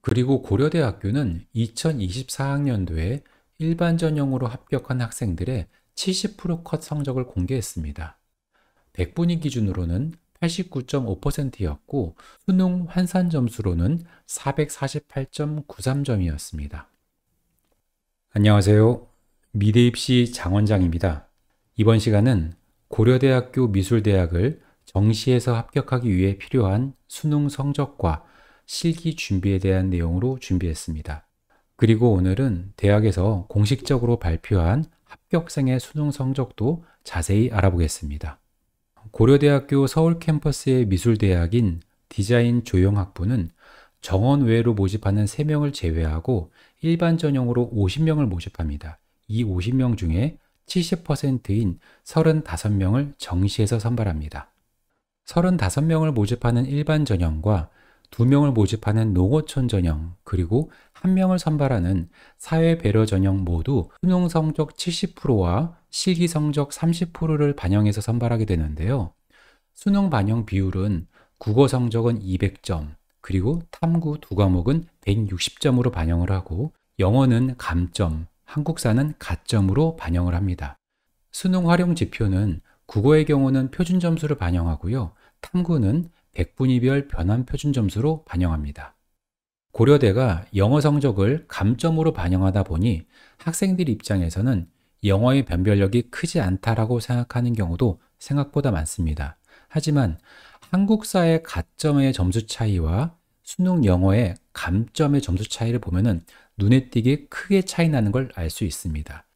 그리고 고려대학교는 2024학년도에 일반 전형으로 합격한 학생들의 70%컷 성적을 공개했습니다. 100분위 기준으로는 89.5%였고 수능 환산 점수로는 448.93점이었습니다. 안녕하세요. 미래입시 장원장입니다. 이번 시간은 고려대학교 미술대학을 정시에서 합격하기 위해 필요한 수능 성적과 실기 준비에 대한 내용으로 준비했습니다. 그리고 오늘은 대학에서 공식적으로 발표한 합격생의 수능 성적도 자세히 알아보겠습니다. 고려대학교 서울 캠퍼스의 미술대학인 디자인 조형학부는 정원 외로 모집하는 3명을 제외하고 일반 전형으로 50명을 모집합니다. 이 50명 중에 70%인 35명을 정시에서 선발합니다. 35명을 모집하는 일반 전형과 2명을 모집하는 농어촌 전형, 그리고 1명을 선발하는 사회 배려 전형 모두 수능 성적 70%와 실기 성적 30%를 반영해서 선발하게 되는데요. 수능 반영 비율은 국어 성적은 200점, 그리고 탐구 2과목은 160점으로 반영을 하고 영어는 감점, 한국사는 가점으로 반영을 합니다. 수능 활용 지표는 국어의 경우는 표준 점수를 반영하고요. 탐구는 100분위별 변환 표준 점수로 반영합니다. 고려대가 영어 성적을 감점으로 반영하다 보니 학생들 입장에서는 영어의 변별력이 크지 않다라고 생각하는 경우도 생각보다 많습니다. 하지만 한국사의 가점의 점수 차이와 수능 영어의 감점의 점수 차이를 보면은 눈에 띄게 크게 차이 나는 걸 알 수 있습니다.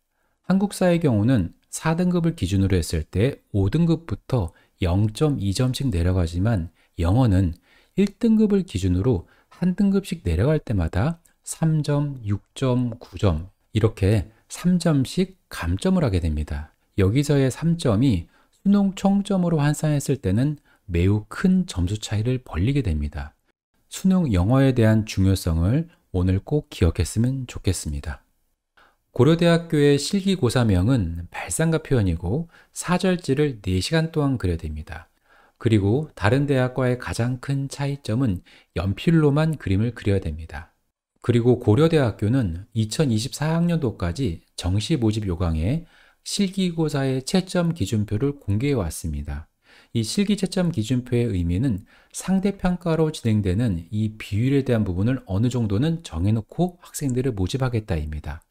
한국사의 경우는 4등급을 기준으로 했을 때 5등급부터 0.2점씩 내려가지만 영어는 1등급을 기준으로 한 등급씩 내려갈 때마다 3점, 6점, 9점 이렇게 3점씩 감점을 하게 됩니다. 여기서의 3점이 수능 총점으로 환산했을 때는 매우 큰 점수 차이를 벌리게 됩니다. 수능 영어에 대한 중요성을 오늘 꼭 기억했으면 좋겠습니다. 고려대학교의 실기고사명은 발상과 표현이고 사절지를 4시간 동안 그려야 됩니다. 그리고 다른 대학과의 가장 큰 차이점은 연필로만 그림을 그려야 됩니다. 그리고 고려대학교는 2024학년도까지 정시 모집 요강에 실기고사의 채점 기준표를 공개해 왔습니다. 이 실기 채점 기준표의 의미는 상대평가로 진행되는 이 비율에 대한 부분을 어느 정도는 정해놓고 학생들을 모집하겠다입니다.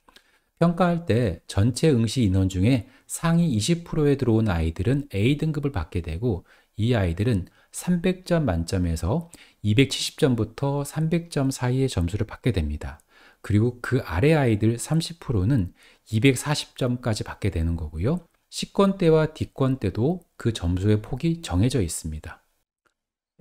평가할 때 전체 응시 인원 중에 상위 20%에 들어온 아이들은 A등급을 받게 되고 이 아이들은 300점 만점에서 270점부터 300점 사이의 점수를 받게 됩니다. 그리고 그 아래 아이들 30%는 240점까지 받게 되는 거고요. C권대와 D권대도 그 점수의 폭이 정해져 있습니다.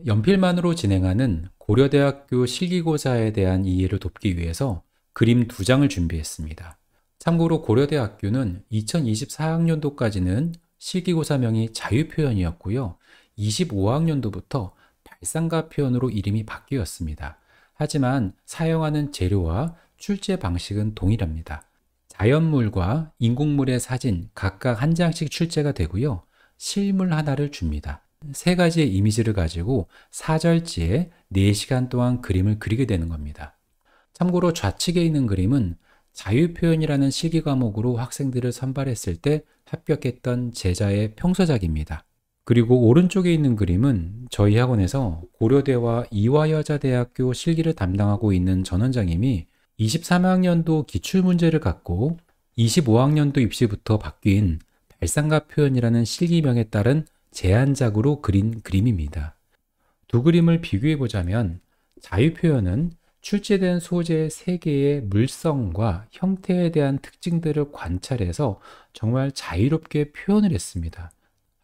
연필만으로 진행하는 고려대학교 실기고사에 대한 이해를 돕기 위해서 그림 2장을 준비했습니다. 참고로 고려대학교는 2024학년도까지는 실기고사명이 자유표현이었고요. 25학년도부터 발상가 표현으로 이름이 바뀌었습니다. 하지만 사용하는 재료와 출제 방식은 동일합니다. 자연물과 인공물의 사진 각각 한 장씩 출제가 되고요. 실물 하나를 줍니다. 3가지의 이미지를 가지고 사절지에 4시간 동안 그림을 그리게 되는 겁니다. 참고로 좌측에 있는 그림은 자유표현이라는 실기 과목으로 학생들을 선발했을 때 합격했던 제자의 평서작입니다. 그리고 오른쪽에 있는 그림은 저희 학원에서 고려대와 이화여자대학교 실기를 담당하고 있는 전원장님이 23학년도 기출문제를 갖고 25학년도 입시부터 바뀐 발상가 표현이라는 실기명에 따른 제안작으로 그린 그림입니다. 두 그림을 비교해 보자면 자유표현은 출제된 소재 3개의 물성과 형태에 대한 특징들을 관찰해서 정말 자유롭게 표현을 했습니다.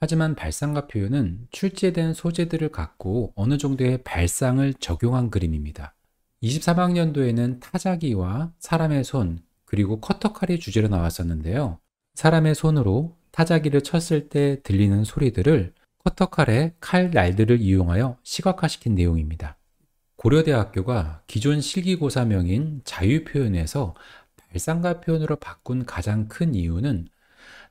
하지만 발상가 표현은 출제된 소재들을 갖고 어느 정도의 발상을 적용한 그림입니다. 23학년도에는 타자기와 사람의 손, 그리고 커터칼이 주제로 나왔었는데요. 사람의 손으로 타자기를 쳤을 때 들리는 소리들을 커터칼의 칼 날들을 이용하여 시각화시킨 내용입니다. 고려대학교가 기존 실기고사명인 자유표현에서 발상가 표현으로 바꾼 가장 큰 이유는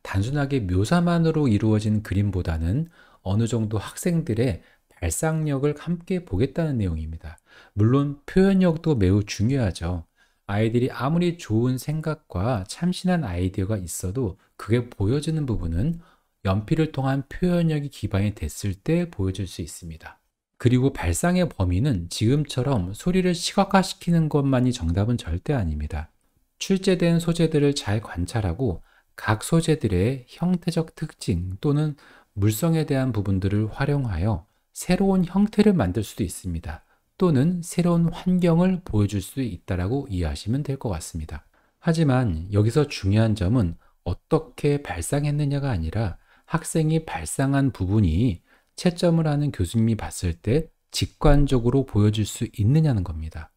단순하게 묘사만으로 이루어진 그림보다는 어느 정도 학생들의 발상력을 함께 보겠다는 내용입니다. 물론 표현력도 매우 중요하죠. 아이들이 아무리 좋은 생각과 참신한 아이디어가 있어도 그게 보여지는 부분은 연필을 통한 표현력이 기반이 됐을 때 보여질 수 있습니다. 그리고 발상의 범위는 지금처럼 소리를 시각화시키는 것만이 정답은 절대 아닙니다. 출제된 소재들을 잘 관찰하고 각 소재들의 형태적 특징 또는 물성에 대한 부분들을 활용하여 새로운 형태를 만들 수도 있습니다. 또는 새로운 환경을 보여줄 수 있다라고 이해하시면 될 것 같습니다. 하지만 여기서 중요한 점은 어떻게 발상했느냐가 아니라 학생이 발상한 부분이 채점을 하는 교수님이 봤을 때 직관적으로 보여줄 수 있느냐는 겁니다.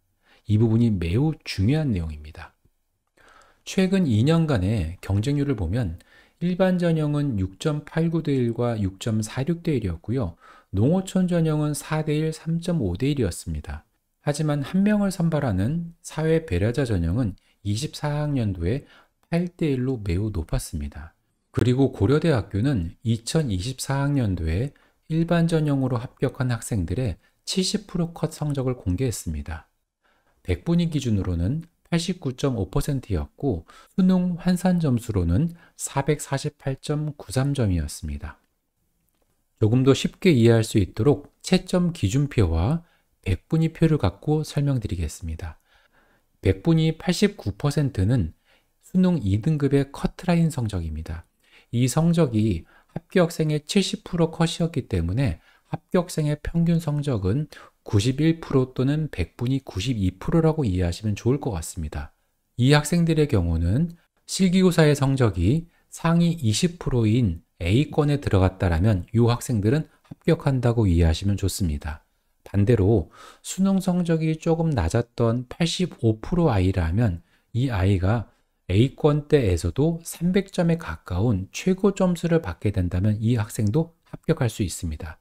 이 부분이 매우 중요한 내용입니다. 최근 2년간의 경쟁률을 보면 일반 전형은 6.89대 1과 6.46대 1이었고요. 농어촌 전형은 4대 1, 3.5대 1이었습니다. 하지만 한 명을 선발하는 사회 배려자 전형은 24학년도에 8대 1로 매우 높았습니다. 그리고 고려대학교는 2024학년도에 일반 전형으로 합격한 학생들의 70% 컷 성적을 공개했습니다. 100분위 기준으로는 89.5%였고 수능 환산 점수로는 448.93점이었습니다. 조금 더 쉽게 이해할 수 있도록 채점 기준표와 100분위 표를 갖고 설명드리겠습니다. 100분위 89%는 수능 2등급의 커트라인 성적입니다. 이 성적이 합격생의 70% 컷이었기 때문에 합격생의 평균 성적은 91% 또는 100분위 92%라고 이해하시면 좋을 것 같습니다. 이 학생들의 경우는 실기고사의 성적이 상위 20%인 A권에 들어갔다라면 이 학생들은 합격한다고 이해하시면 좋습니다. 반대로 수능 성적이 조금 낮았던 85% 아이라면 이 아이가 A권대에서도 300점에 가까운 최고 점수를 받게 된다면 이 학생도 합격할 수 있습니다.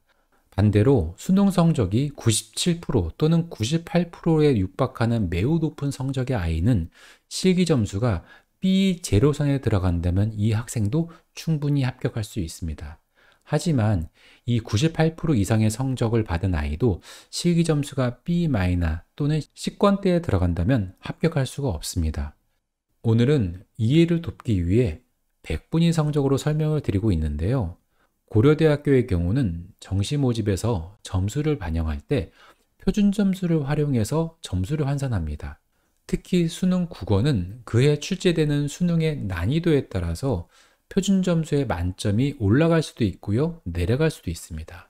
반대로 수능 성적이 97% 또는 98%에 육박하는 매우 높은 성적의 아이는 실기 점수가 B0선에 들어간다면 이 학생도 충분히 합격할 수 있습니다. 하지만 이 98% 이상의 성적을 받은 아이도 실기 점수가 B- 또는 C권대에 들어간다면 합격할 수가 없습니다. 오늘은 이해를 돕기 위해 100분위 성적으로 설명을 드리고 있는데요. 고려대학교의 경우는 정시 모집에서 점수를 반영할 때 표준 점수를 활용해서 점수를 환산합니다. 특히 수능 국어는 그해 출제되는 수능의 난이도에 따라서 표준 점수의 만점이 올라갈 수도 있고요, 내려갈 수도 있습니다.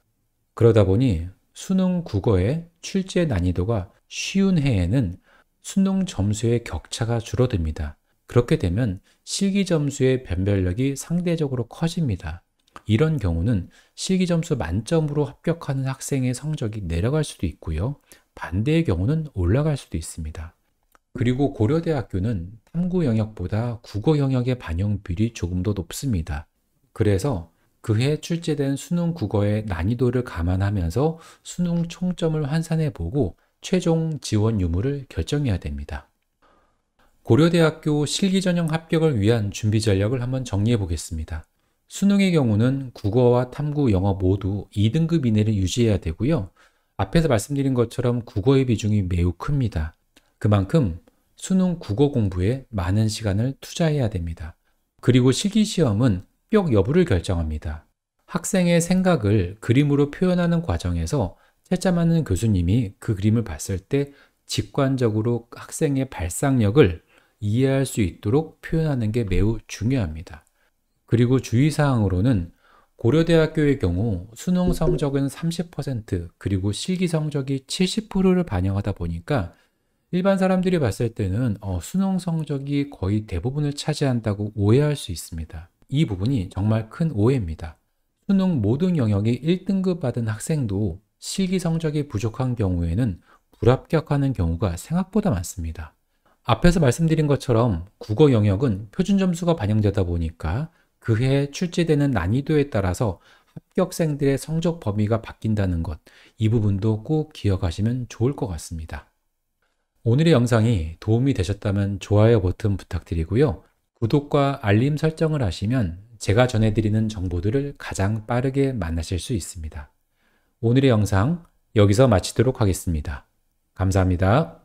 그러다 보니 수능 국어의 출제 난이도가 쉬운 해에는 수능 점수의 격차가 줄어듭니다. 그렇게 되면 실기 점수의 변별력이 상대적으로 커집니다. 이런 경우는 실기 점수 만점으로 합격하는 학생의 성적이 내려갈 수도 있고요. 반대의 경우는 올라갈 수도 있습니다. 그리고 고려대학교는 탐구 영역보다 국어 영역의 반영 비율이 조금 더 높습니다. 그래서 그해 출제된 수능 국어의 난이도를 감안하면서 수능 총점을 환산해 보고 최종 지원 유무를 결정해야 됩니다. 고려대학교 실기전형 합격을 위한 준비 전략을 한번 정리해 보겠습니다. 수능의 경우는 국어와 탐구, 영어 모두 2등급 이내를 유지해야 되고요. 앞에서 말씀드린 것처럼 국어의 비중이 매우 큽니다. 그만큼 수능 국어 공부에 많은 시간을 투자해야 됩니다. 그리고 실기시험은 합격 여부를 결정합니다. 학생의 생각을 그림으로 표현하는 과정에서 채점하는 교수님이 그 그림을 봤을 때 직관적으로 학생의 발상력을 이해할 수 있도록 표현하는 게 매우 중요합니다. 그리고 주의사항으로는 고려대학교의 경우 수능 성적은 30% 그리고 실기 성적이 70%를 반영하다 보니까 일반 사람들이 봤을 때는 수능 성적이 거의 대부분을 차지한다고 오해할 수 있습니다. 이 부분이 정말 큰 오해입니다. 수능 모든 영역이 1등급 받은 학생도 실기 성적이 부족한 경우에는 불합격하는 경우가 생각보다 많습니다. 앞에서 말씀드린 것처럼 국어 영역은 표준 점수가 반영되다 보니까 그해 출제되는 난이도에 따라서 합격생들의 성적 범위가 바뀐다는 것, 이 부분도 꼭 기억하시면 좋을 것 같습니다. 오늘의 영상이 도움이 되셨다면 좋아요 버튼 부탁드리고요. 구독과 알림 설정을 하시면 제가 전해드리는 정보들을 가장 빠르게 만나실 수 있습니다. 오늘의 영상 여기서 마치도록 하겠습니다. 감사합니다.